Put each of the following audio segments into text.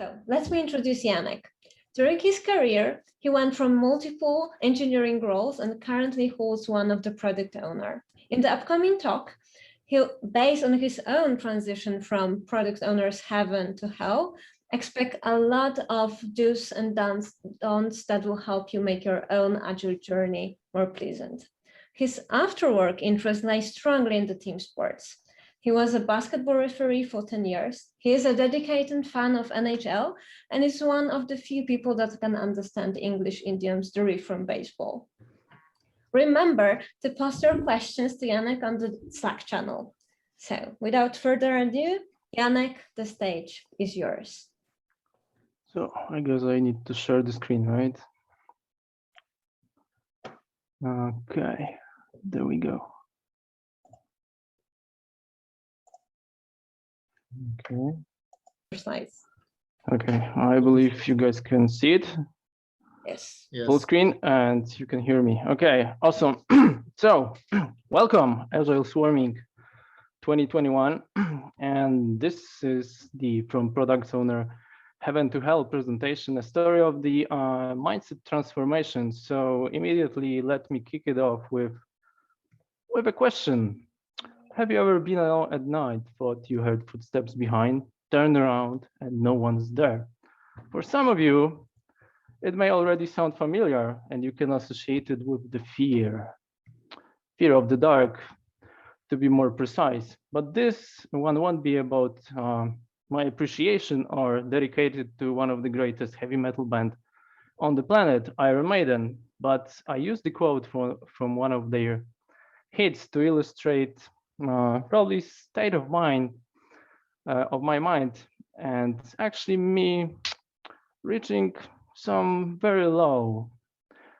So let me introduce Janek. During his career, he went from multiple engineering roles and currently holds one of the product owner. In the upcoming talk, he'll, based on his own transition from product owner's heaven to hell, expect a lot of do's and don'ts that will help you make your own agile journey more pleasant. His after-work interest lies strongly in the team sports. He was a basketball referee for 10 years. He is a dedicated fan of NHL and is one of the few people that can understand English idioms derived from baseball. Remember to post your questions to Janek on the Slack channel. So without further ado, Janek, the stage is yours. So I guess I need to share the screen, right? Okay, there we go. Okay. Slides. Okay, I believe you guys can see it. Yes. Full screen and you can hear me. Okay, awesome. So welcome, Agile Swarming 2021. And this is the From Product Owner Heaven to Hell presentation, a story of the mindset transformation. So immediately let me kick it off with a question. Have you ever been alone at night, thought you heard footsteps behind, turned around and no one's there? For some of you, it may already sound familiar and you can associate it with the fear of the dark, to be more precise. But this one won't be about my appreciation or dedicated to one of the greatest heavy metal band on the planet, Iron Maiden, but I used the quote from one of their hits to illustrate probably state of mind of my mind, and actually me reaching some very low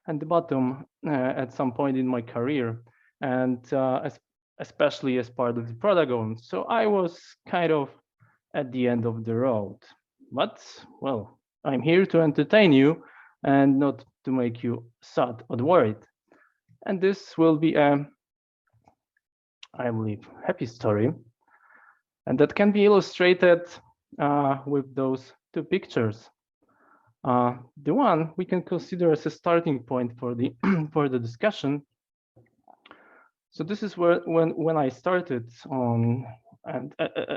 at the bottom at some point in my career, and especially as part of the product owner. So I was kind of at the end of the road, but well, I'm here to entertain you and not to make you sad or worried. And this will be a, I believe, happy story, and that can be illustrated with those two pictures. The one we can consider as a starting point for the for the discussion. So this is where when I started on, and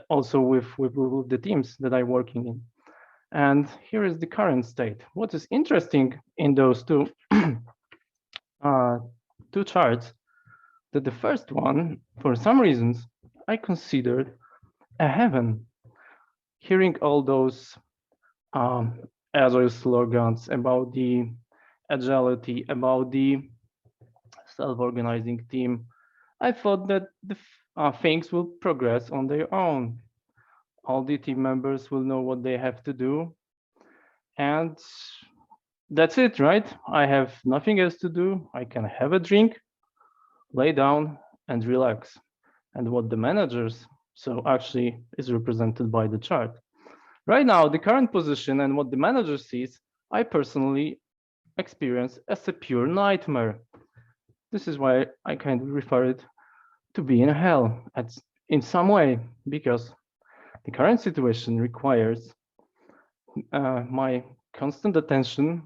also with the teams that I'm working in. And here is the current state. What is interesting in those two two charts, that the first one, for some reasons, I considered a heaven. Hearing all those Agile slogans about the agility, about the self-organizing team, I thought that the things will progress on their own. All the team members will know what they have to do. And that's it, right? I have nothing else to do. I can have a drink, lay down and relax. And what the managers, so actually is represented by the chart. Right now, the current position and what the manager sees, I personally experience as a pure nightmare. This is why I kind of refer it to be in hell in some way, because the current situation requires my constant attention,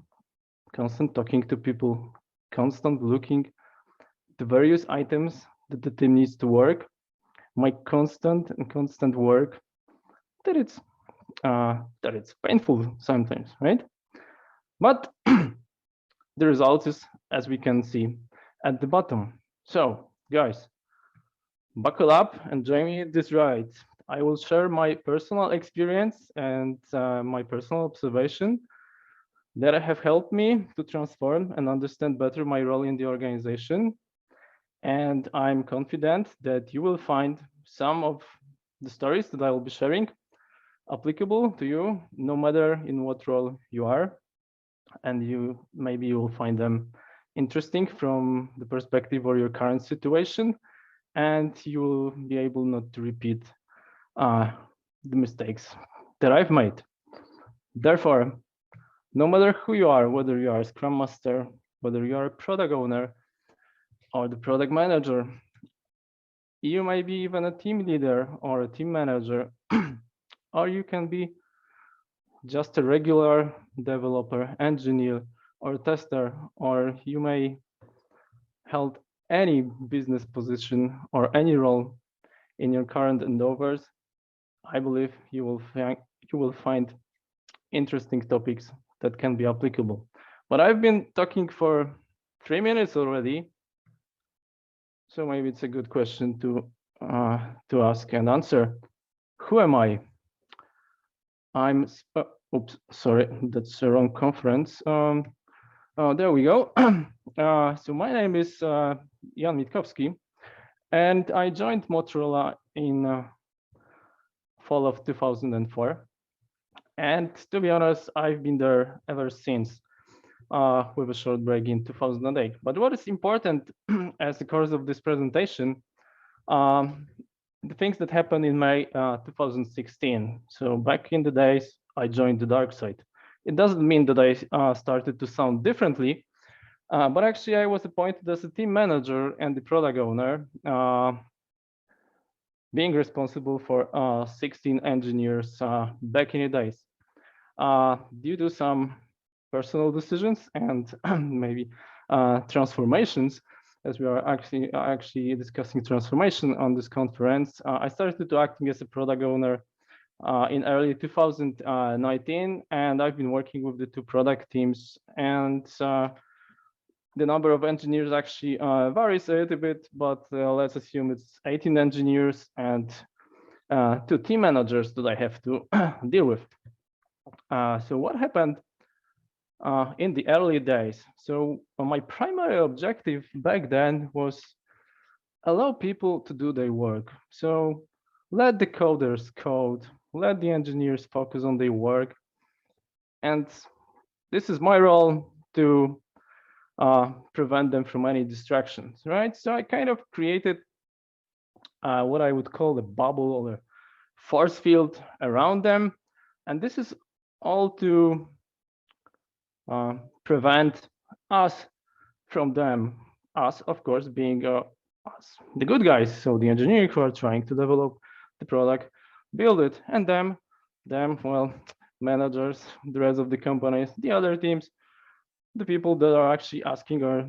constant talking to people, constant looking at the various items that the team needs to work, my constant work, that it's painful sometimes, right? But the result is, as we can see at the bottom. So guys, buckle up and join me in this ride. I will share my personal experience and my personal observation that have helped me to transform and understand better my role in the organization. And I'm confident that you will find some of the stories that I will be sharing applicable to you, no matter in what role you are. And maybe you will find them interesting from the perspective of your current situation, and you will be able not to repeat the mistakes that I've made. Therefore, no matter who you are, whether you are a Scrum Master, whether you are a product owner or the product manager, you may be even a team leader or a team manager, or you can be just a regular developer, engineer, or tester, or you may held any business position or any role in your current endeavors, I believe you will find interesting topics that can be applicable. But I've been talking for 3 minutes already, so maybe it's a good question to ask and answer. Who am I? I'm oops, sorry, that's the wrong conference. There we go. So my name is Jan Mitkowski, and I joined Motorola in fall of 2004. And to be honest, I've been there ever since, with a short break in 2008. But what is important as the course of this presentation, the things that happened in May 2016. So back in the days, I joined the dark side. It doesn't mean that I started to sound differently, but actually I was appointed as a team manager and the product owner, being responsible for 16 engineers back in the days. Due to some personal decisions and maybe transformations, as we are actually discussing transformation on this conference, I started to acting as a product owner in early 2019, and I've been working with the two product teams, and the number of engineers actually varies a little bit, but let's assume it's 18 engineers and 2 team managers that I have to deal with. So what happened in the early days? So my primary objective back then was allow people to do their work. So let the coders code, let the engineers focus on their work. And this is my role to prevent them from any distractions, right? So I kind of created what I would call a bubble or a force field around them. And this is all to prevent us from them, us, of course, being us, the good guys. So the engineering who are trying to develop the product, build it, and them, well, managers, the rest of the companies, the other teams, the people that are actually asking or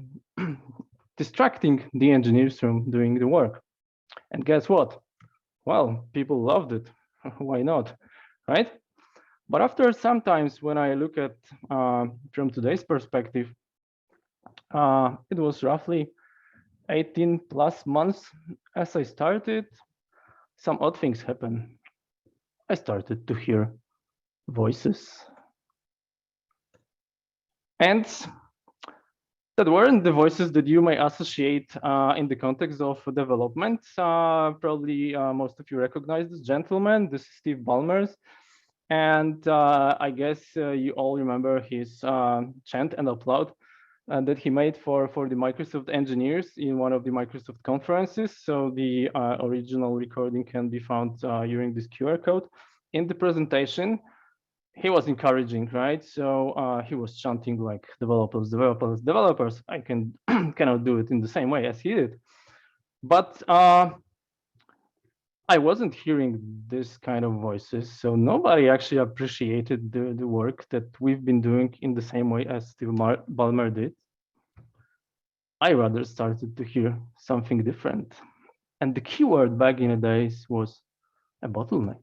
distracting the engineers from doing the work. And guess what? Well, people loved it. Why not, right? But after sometimes when I look at from today's perspective, it was roughly 18 plus months as I started, some odd things happened. I started to hear voices. And that weren't the voices that you may associate in the context of development. Probably most of you recognize this gentleman. This is Steve Ballmer's. And I guess you all remember his chant and applaud that he made for the Microsoft engineers in one of the Microsoft conferences. So the original recording can be found using this QR code. In the presentation, he was encouraging, right? So he was chanting like developers, developers, developers. I cannot do it in the same way as he did. But I wasn't hearing this kind of voices, so nobody actually appreciated the work that we've been doing in the same way as Steve Ballmer did. I rather started to hear something different. And the keyword back in the days was a bottleneck.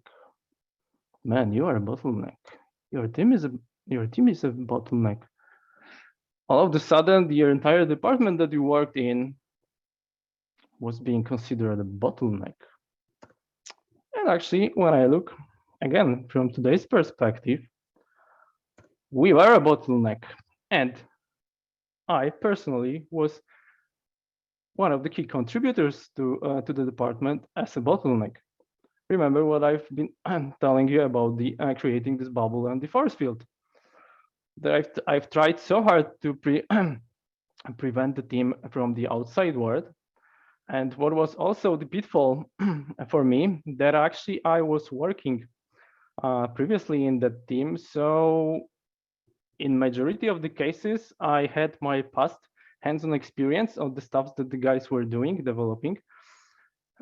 Man, you are a bottleneck. Your team is a bottleneck. All of a sudden, the entire department that you worked in was being considered a bottleneck. And actually, when I look, again, from today's perspective, we were a bottleneck. And I personally was one of the key contributors to the department as a bottleneck. Remember what I've been telling you about the creating this bubble and the force field. That I've tried so hard to prevent the team from the outside world. And what was also the pitfall for me, that actually I was working previously in that team. So in majority of the cases, I had my past hands-on experience of the stuff that the guys were doing, developing.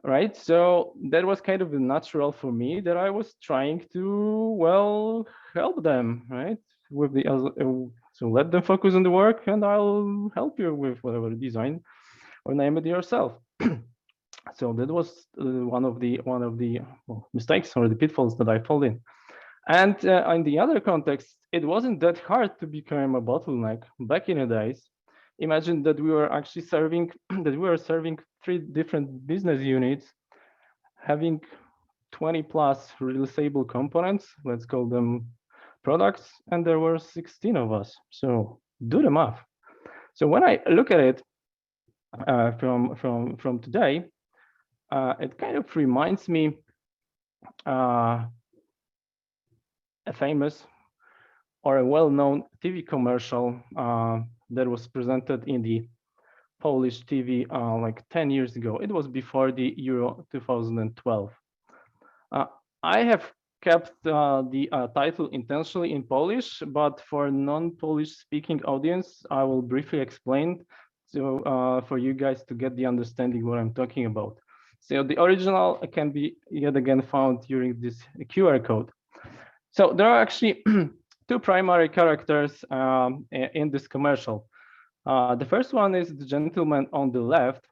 right? So that was kind of natural for me that I was trying to, well, help them, right? With the so let them focus on the work, and I'll help you with whatever design or name it yourself. So that was one of the well, mistakes or the pitfalls that I fall in. And in the other context, it wasn't that hard to become a bottleneck back in the days. Imagine that we were actually serving that we were serving 3 different business units, having 20 plus realizable components. Let's call them products, and there were 16 of us. So do the math. So when I look at it from today, it kind of reminds me a famous or a well-known TV commercial that was presented in the Polish TV like 10 years ago. It was before the Euro 2012. Uh, I have kept the title intentionally in Polish, but for non-Polish speaking audience, I will briefly explain so for you guys to get the understanding what I'm talking about. So the original can be yet again found during this QR code. So there are actually 2 primary characters in this commercial. The first one is the gentleman on the left.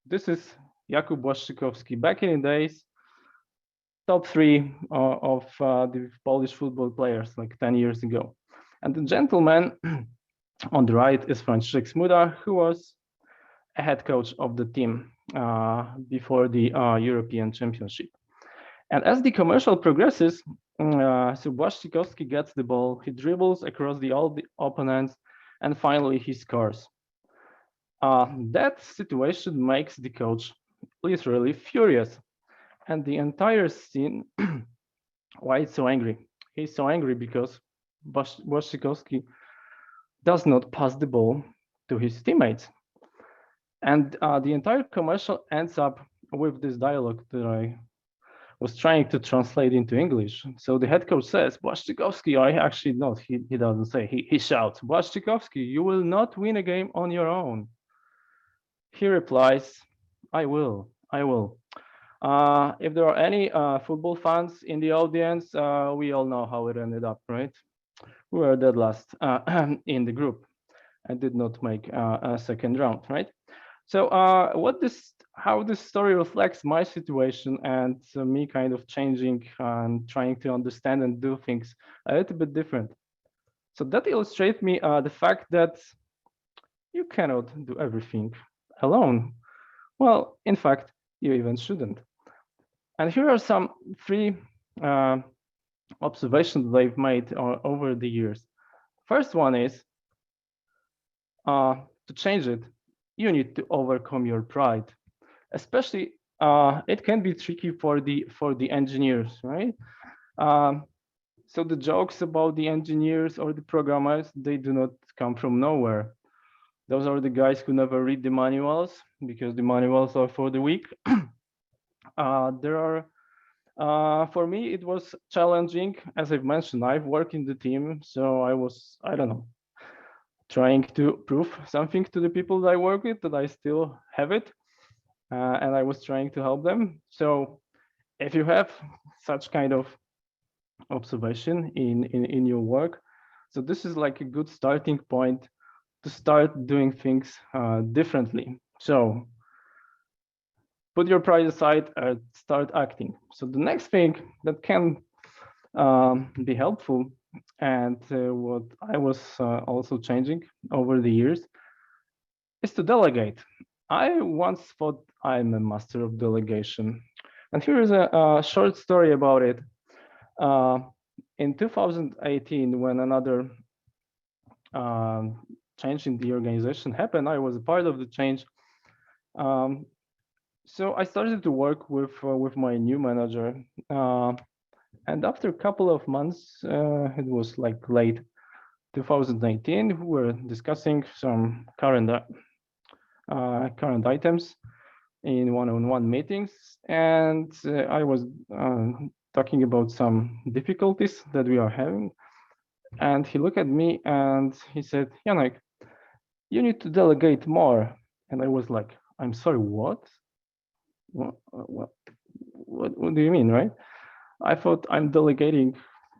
This is Jakub Błaszczykowski. Back in the days, top 3 of the Polish football players like 10 years ago. And the gentleman on the right is Franciszek Smuda, who was a head coach of the team before the European Championship. And as the commercial progresses, so Błaszczykowski gets the ball, he dribbles across all the opponents, and finally he scores. That situation makes the coach literally furious. And the entire scene, why it's so angry? He's so angry because Błaszczykowski does not pass the ball to his teammates. And the entire commercial ends up with this dialogue that I was trying to translate into English. So the head coach says, Błaszczykowski, I actually not, he doesn't say, he shouts, Błaszczykowski, you will not win a game on your own. He replies, I will. If there are any football fans in the audience, we all know how it ended up, right? We were dead last in the group and did not make a second round, right? So how this story reflects my situation and me kind of changing and trying to understand and do things a little bit different. So that illustrates me the fact that you cannot do everything alone. Well, in fact, you even shouldn't. And here are some 3 observations that I've made over the years. First one is to change it, you need to overcome your pride. Especially, it can be tricky for the engineers, right? So the jokes about the engineers or the programmers, they do not come from nowhere. Those are the guys who never read the manuals because the manuals are for the weak. For me, it was challenging. As I've mentioned, I've worked in the team, so I don't know, trying to prove something to the people that I work with that I still have it, and I was trying to help them. So if you have such kind of observation in your work, so this is like a good starting point to start doing things differently. So put your pride aside and start acting. So the next thing that can be helpful, and what I was also changing over the years, is to delegate. I once thought I'm a master of delegation. And here is a short story about it. In 2018, when another change in the organization happened, I was a part of the change. So I started to work with my new manager. And after a couple of months, it was like late 2019, we were discussing some current items in one-on-one meetings, and I was talking about some difficulties that we are having. And he looked at me and he said, Janek, you need to delegate more. And I was like, I'm sorry, what? what do you mean, right? I thought I'm delegating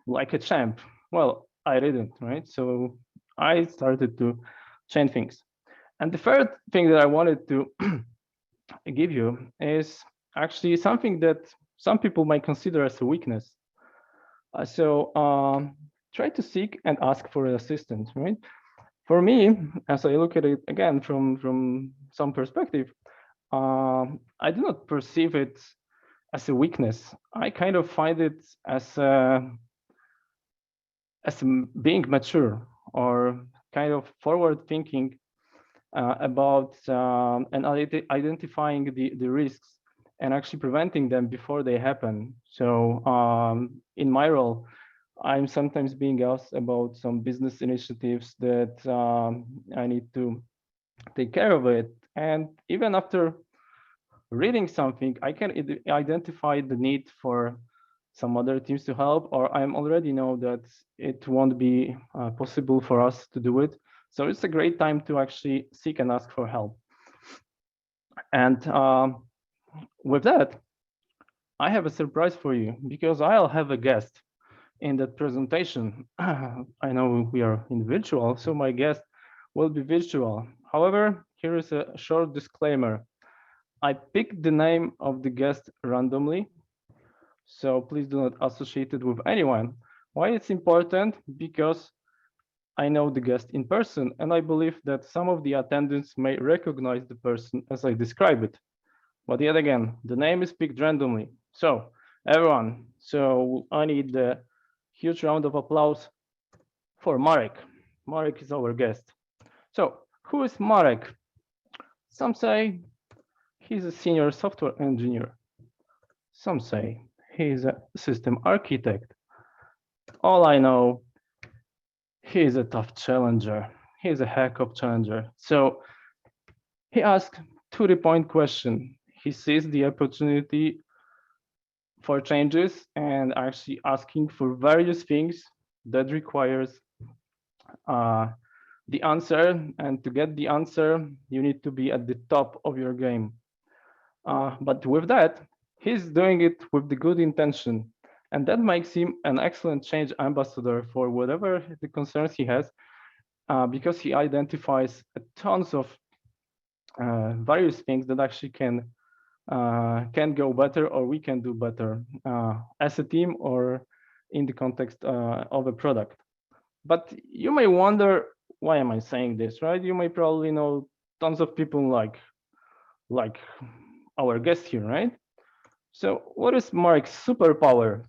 like a champ. Well, I didn't, right? So I started to change things. And the third thing that I wanted to give you is actually something that some people might consider as a weakness. Try to seek and ask for assistance, right? For me, as I look at it again from some perspective, I do not perceive it as a weakness. I kind of find it as being mature or kind of forward thinking about and identifying the risks and actually preventing them before they happen. So in my role, I'm sometimes being asked about some business initiatives that I need to take care of it. And even after reading something, I can identify the need for some other teams to help, or I'm already know that it won't be possible for us to do it. So it's a great time to actually seek and ask for help. And with that, I have a surprise for you because I'll have a guest in that presentation. I know we are in virtual, so my guest will be virtual. However, here is a short disclaimer. I picked the name of the guest randomly, so please do not associate it with anyone. Why it's important? Because I know the guest in person, and I believe that some of the attendants may recognize the person as I describe it. But yet again, the name is picked randomly. So everyone, so I need a huge round of applause for Marek. Marek is our guest. So who is Marek? Some say he's a senior software engineer. Some say he's a system architect. All I know, he's a tough challenger. He's a heck of challenger. So he asked to the point question. He sees the opportunity for changes and actually asking for various things that requires the answer. And to get the answer, you need to be at the top of your game. But with that, he's doing it with the good intention. And that makes him an excellent change ambassador for whatever the concerns he has, because he identifies tons of various things that actually can go better or we can do better as a team or in the context of a product. But you may wonder, why am I saying this, right? You may probably know tons of people like our guest here, right? So what is Marek's superpower?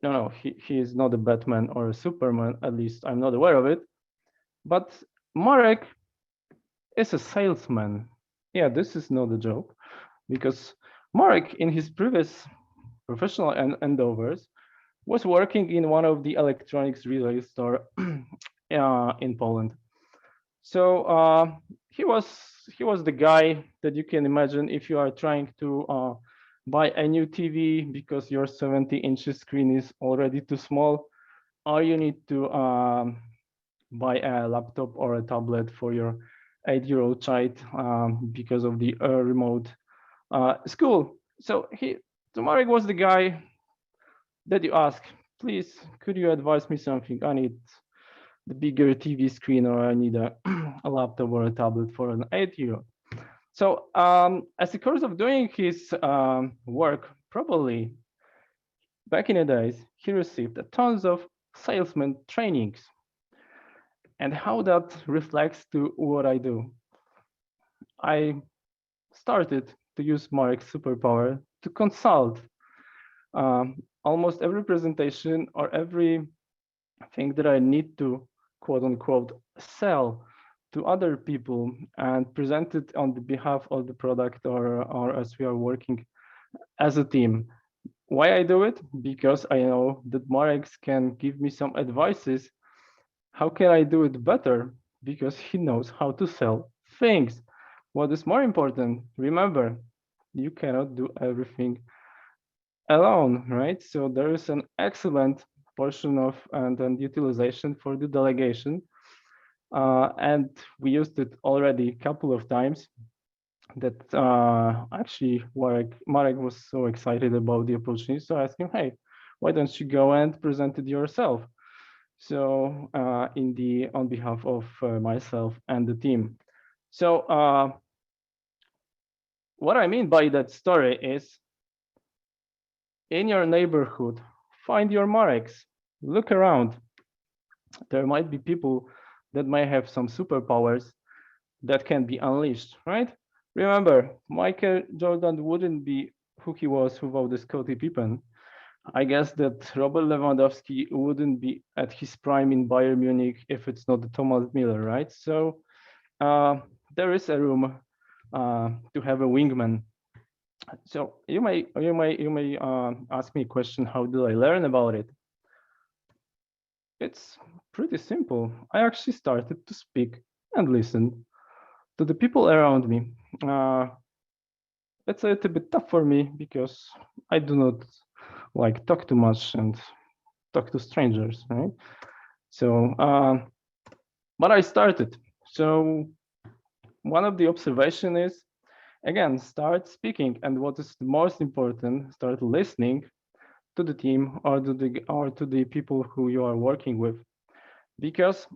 No, he is not a Batman or a Superman, at least I'm not aware of it. But Marek is a salesman. Yeah, this is not a joke, because Marek, in his previous professional endeavors, was working in one of the electronics retail store in Poland. So he was the guy that you can imagine if you are trying to buy a new TV because your 70-inch screen is already too small, or you need to buy a laptop or a tablet for your 8-year-old child because of the remote school. So Marek was the guy that you ask, please, could you advise me something? I need the bigger TV screen, or I need a laptop or a tablet for an 8-year-old. So as a course of doing his work, probably back in the days, he received tons of salesman trainings. And how that reflects to what I do. I started to use Marek's superpower to consult almost every presentation or every thing that I need to quote unquote sell to other people and present it on the behalf of the product or as we are working as a team. Why I do it? Because I know that Marek can give me some advices. How can I do it better? Because he knows how to sell things. What is more important? Remember, you cannot do everything alone, right? So there is an excellent portion of and utilization for the delegation. And we used it already a couple of times that actually Marek was so excited about the opportunity. So I asked him, hey, why don't you go and present it yourself? So on behalf of myself and the team. So what I mean by that story is, in your neighborhood, find your Mareks, look around. There might be people that might have some superpowers that can be unleashed, right? Remember, Michael Jordan wouldn't be who he was without the Scottie Pippen. I guess that Robert Lewandowski wouldn't be at his prime in Bayern Munich if it's not Thomas Miller, right? So there is a room to have a wingman. So you may ask me a question: how did I learn about it? It's pretty simple. I actually started to speak and listen to the people around me. It's a little bit tough for me because I do not like talk too much and talk to strangers, right? So, but I started. So one of the observation is, again, start speaking, and what is the most important, start listening to the team or to the people who you are working with, because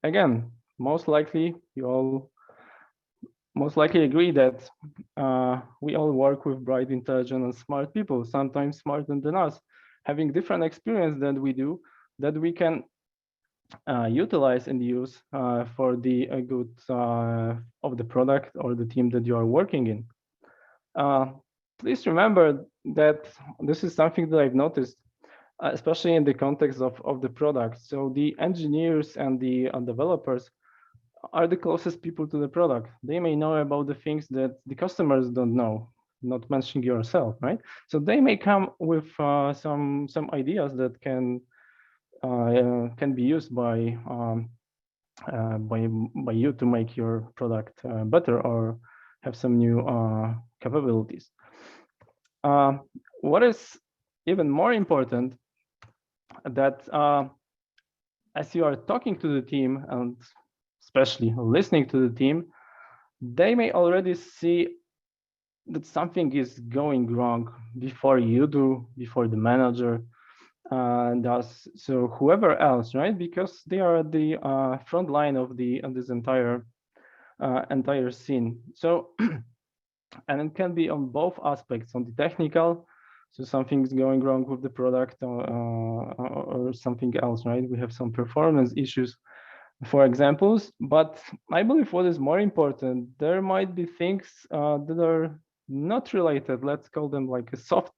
again, most likely you all most likely agree that we all work with bright, intelligent, and smart people, sometimes smarter than us, having different experience than we do, that we can utilize and use for the good of the product or the team that you are working in. Please remember that this is something that I've noticed, especially in the context of the product. So the engineers and the developers are the closest people to the product. They may know about the things that the customers don't know, not mentioning yourself, right? So they may come with some ideas that can be used by you to make your product better or have some new capabilities. What is even more important, that as you are talking to the team and especially listening to the team, they may already see that something is going wrong before you do, before the manager does. So whoever else, right? Because they are at the front line of this entire scene. So and it can be on both aspects, on the technical. So something's going wrong with the product or something else, right? We have some performance issues, for examples, but I believe what is more important, there might be things that are not related. Let's call them like a soft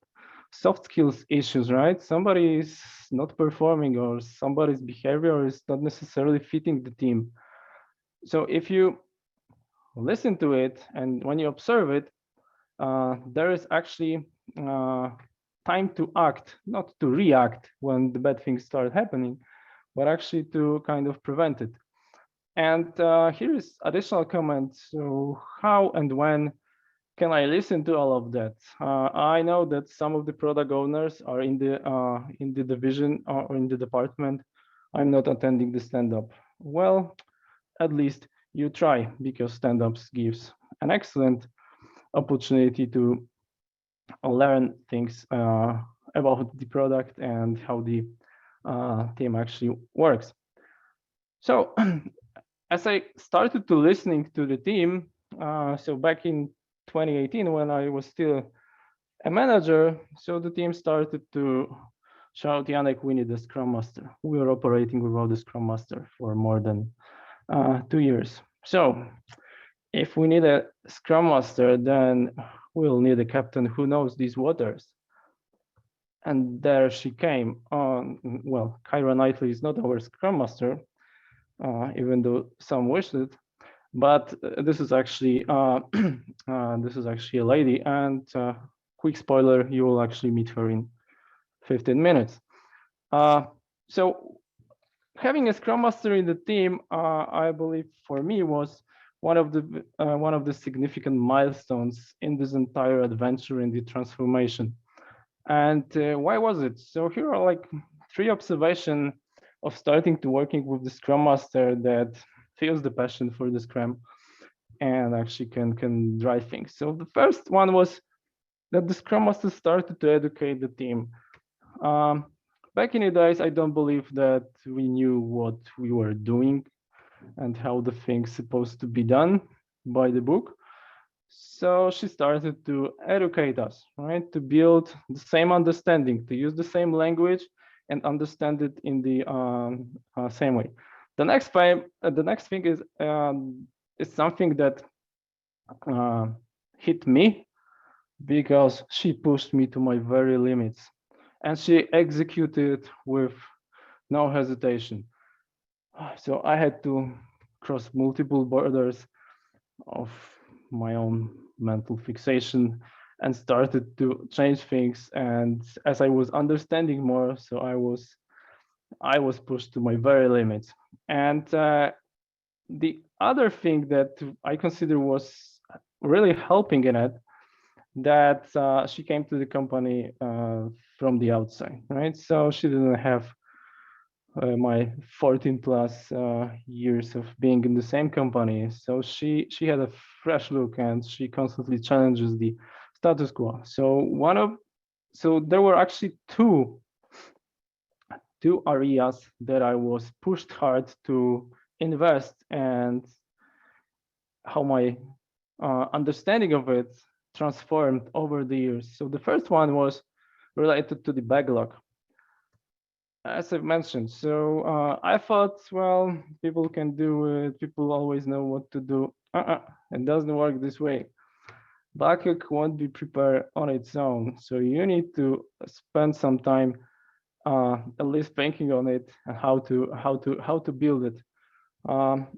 skills issues, right? Somebody is not performing or somebody's behavior is not necessarily fitting the team. So if you listen to it and when you observe it, there is actually time to act, not to react when the bad things start happening, but actually to kind of prevent it. And here is additional comments. So how and when can I listen to all of that? I know that some of the product owners are in the division or in the department. I'm not attending the stand-up. Well, at least you try, because stand-ups gives an excellent opportunity to learn things about the product and how the team actually works. So as I started to listening to the team, so back in 2018, when I was still a manager, so the team started to shout, Janek, we need a Scrum Master. We were operating without a Scrum Master for more than 2 years. So if we need a Scrum Master, then we'll need a captain who knows these waters. And there she came. Well, Kyra Knightley is not our Scrum Master, even though some wished it. But this is actually a lady, and quick spoiler, you will actually meet her in 15 minutes. So having a Scrum Master in the team, I believe for me was one of the significant milestones in this entire adventure in the transformation. And why was it? So here are like 3 observations of starting to working with the Scrum Master that feels the passion for the Scrum. and actually can drive things. So the first one was that the Scrum Master started to educate the team. Back in the days, I don't believe that we knew what we were doing and how the thing's supposed to be done by the book. So she started to educate us, right? To build the same understanding, to use the same language and understand it in the same way. The next thing is something that hit me because she pushed me to my very limits, and she executed with no hesitation. So I had to cross multiple borders of my own mental fixation and started to change things. And as I was understanding more, so I was pushed to my very limits. And the other thing that I consider was really helping in it, that she came to the company from the outside, right? So she didn't have my 14 plus years of being in the same company. So she had a fresh look, and she constantly challenges the status quo. So there were actually two areas that I was pushed hard to invest, and how my understanding of it transformed over the years. So the first one was related to the backlog, as I've mentioned. So I thought, well, people can do it. People always know what to do. It doesn't work this way. Backlog won't be prepared on its own. So you need to spend some time at least thinking on it and how to build it. Um,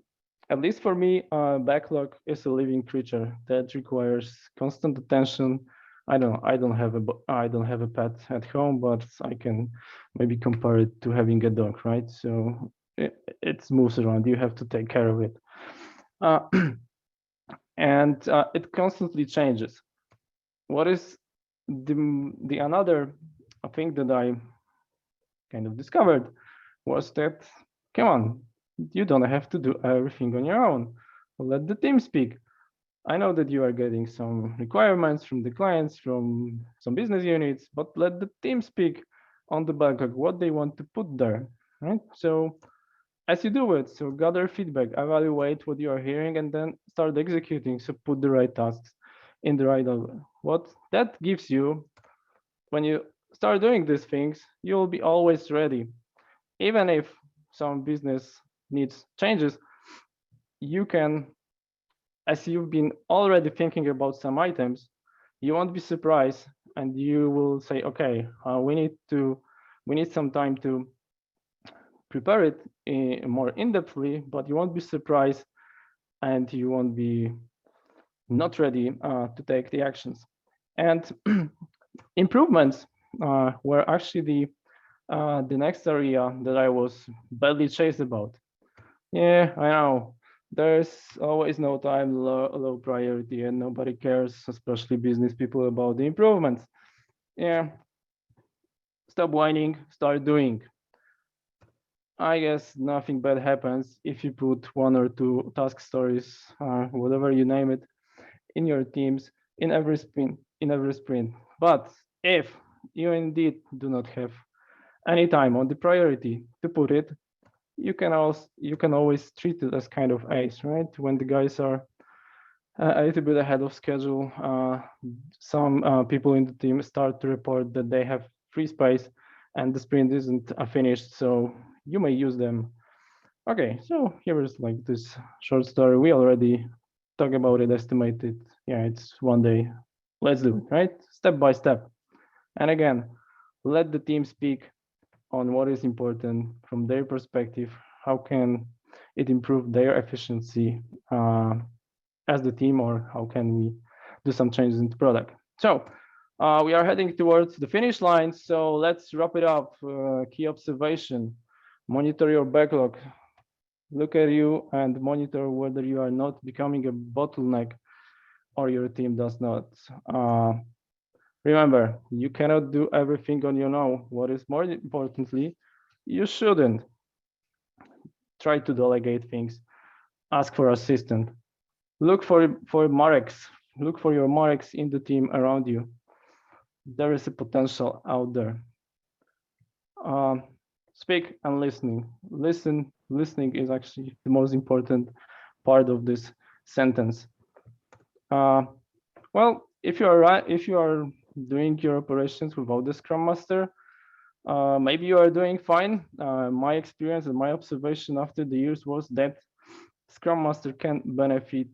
at least for me, backlog is a living creature that requires constant attention. I don't have a pet at home, but I can maybe compare it to having a dog, right? So it moves around. You have to take care of it, uh, and it constantly changes. What is the another thing that I kind of discovered was that, come on, you don't have to do everything on your own. Let the team speak. I know that you are getting some requirements from the clients, from some business units, but let the team speak on the backlog, what they want to put there, right? So as you do it, so gather feedback, evaluate what you are hearing, and then start executing. So put the right tasks in the right order. What that gives you, when you start doing these things, you'll be always ready. Even if some business needs changes, you can, as you've been already thinking about some items, you won't be surprised, and you will say, okay, we need some time to prepare it more in-depthly, but you won't be surprised, and you won't be not ready to take the actions. And improvements were actually the next area that I was badly chased about. Yeah, I know. There's always no time, low priority, and nobody cares, especially business people, about the improvements. Yeah, stop whining, start doing. I guess nothing bad happens if you put one or two task stories, whatever you name it, in your teams in every sprint. But if you indeed do not have any time on the priority to put it, you can always treat it as kind of ace, right? When the guys are a little bit ahead of schedule, some people in the team start to report that they have free space and the sprint isn't finished, so you may use them. Okay, so here is like this short story. We already talked about it, estimated. Yeah, it's one day. Let's do it, right? Step by step. And again, let the team speak on what is important from their perspective. How can it improve their efficiency as the team, or how can we do some changes in the product? So we are heading towards the finish line. So let's wrap it up. Key observation: monitor your backlog. Look at you and monitor whether you are not becoming a bottleneck or your team does not. Remember, you cannot do everything on your own. What is more importantly, you shouldn't. Try to delegate things, ask for assistance. Look for Mareks. Look for your Mareks in the team around you. There is a potential out there. Speak and listening. Listening is actually the most important part of this sentence. Well, if you are doing your operations without the Scrum Master, maybe you are doing fine. My experience and my observation after the years was that Scrum Master can benefit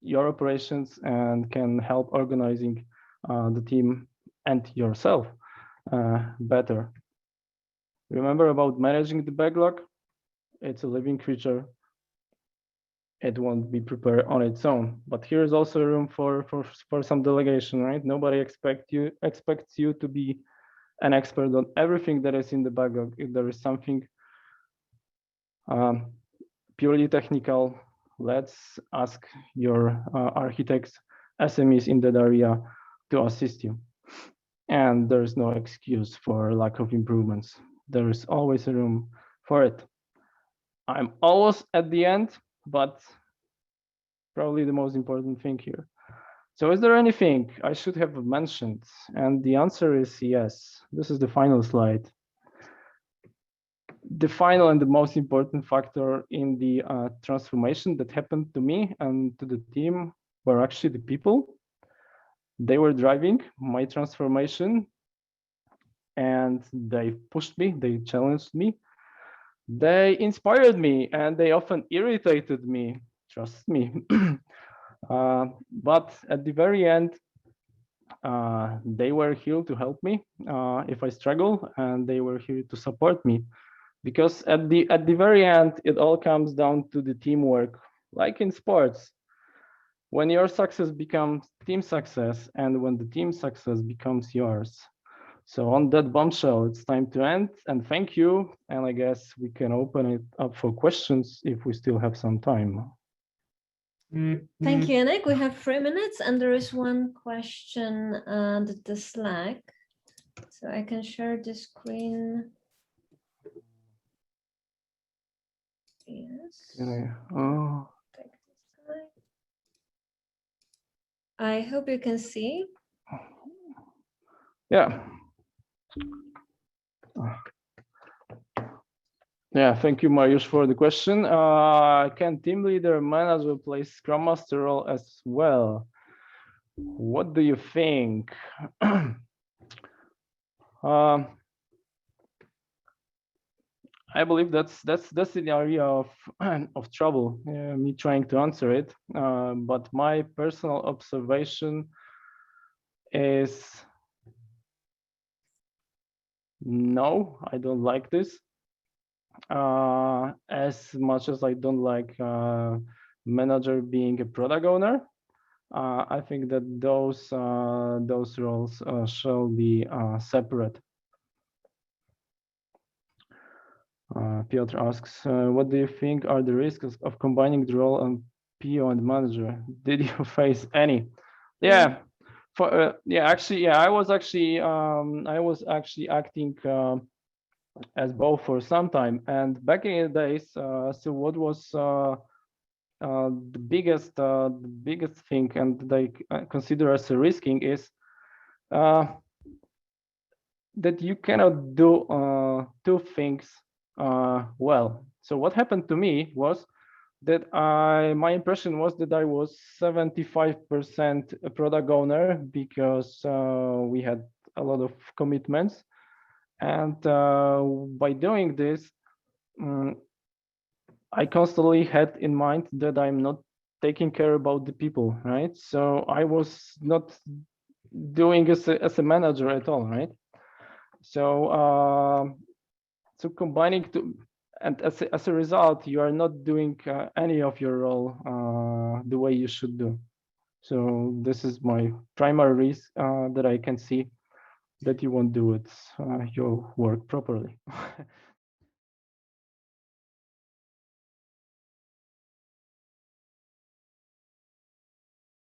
your operations and can help organizing the team and yourself better. Remember about managing the backlog? It's a living creature. It won't be prepared on its own. But here is also room for some delegation, right? Nobody expects you to be an expert on everything that is in the backlog. If there is something purely technical, let's ask your architects, SMEs in that area to assist you. And there is no excuse for lack of improvements. There is always a room for it. I'm always at the end, but probably the most important thing here. So is there anything I should have mentioned? And the answer is yes. This is the final slide. The final and the most important factor in the transformation that happened to me and to the team were actually the people. They were driving my transformation and they pushed me, they challenged me, they inspired me, and they often irritated me, trust me. But at the very end, they were here to help me if I struggle, and they were here to support me. Because at the very end, it all comes down to the teamwork, like in sports. When your success becomes team success, and when the team success becomes yours. So on that bombshell, it's time to end, and thank you. And I guess we can open it up for questions if we still have some time. Thank you, Janek. We have 3 minutes, and there is one question on the Slack. So I can share the screen. Yes. Oh. I hope you can see. Yeah. Yeah, thank you, Mariusz, for the question. Can team leader manager play Scrum Master role as well? What do you think? I believe that's the area of trouble. Me trying to answer it, but my personal observation is no, I don't like this. As much as I don't like manager being a product owner, I think that those roles shall be separate. Piotr asks, what do you think are the risks of combining the role of PO and manager? Did you face any? Yeah, I was actually acting as both for some time, and back in the days. So what was the biggest thing, and they consider as a risking, is that you cannot do two things well. So what happened to me was that my impression was that I was 75% a product owner because we had a lot of commitments, and by doing this, I constantly had in mind that I'm not taking care about the people, right? So I was not doing as a manager at all, right? So so combining two, and as a result, you are not doing any of your role the way you should do. So this is my primary risk that I can see, that you won't do it your work properly.